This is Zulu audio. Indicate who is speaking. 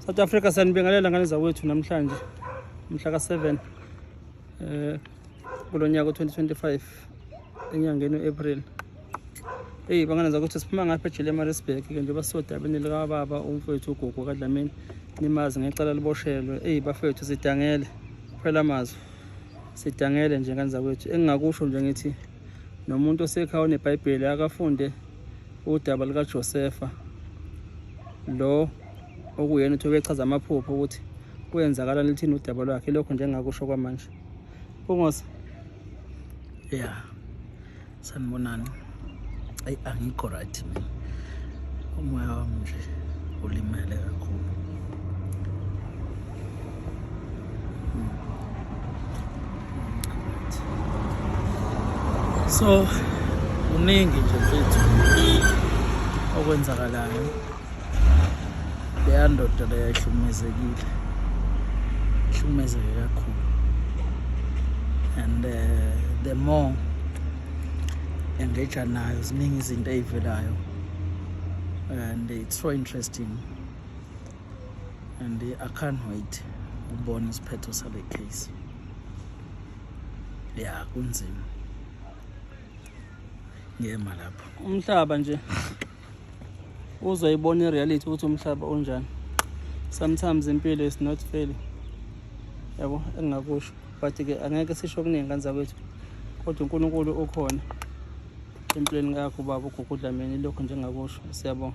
Speaker 1: South Africa sanibingelela ngane zawethu namhlanje mhla ka7 kulonyaka 2025 enyangeni uApril. Bangana zakuthi siphuma ngapha eJelemarisburg ke nje basodabeni lika baba umfowethu uGugu kaDlamini nimazi ngecala liboshelwe. Bafethu sidangele phela amazwi sidangele nje ngane zakwethu engingakusho nje ngithi nomuntu osekhaya neBhayibheli akafunde udaba lika Josefa lo okuyena uthi ubechaza amaphupho ukuthi kuyenzakala lithini udaba lwakhe lokho nje engakusho kwamanje. Bongosi
Speaker 2: sanibonani. Angikho right mina, umoya wami nje ulimele kakhulu. So kuningi nje mfethu okwenzakalayo. Le ndoda le ihlukumezekile kakhulu, and the more engage nayo ziningi izinto ezivelayo, and it's so interesting, and I can't wait ukubona isiphetho sale case. Kunzima ngema lapho
Speaker 1: umhlaba nje uzoyibona ireality ukuthi umhlaba unjani. Sometimes impilo is not fair, yabo engakusho, but ke angeke sisho kuningi kanza kwethu, kodwa uNkulunkulu ukhona empilweni yakho baba uGugu Dlamini. Lokho nje engakusho. Siyabonga.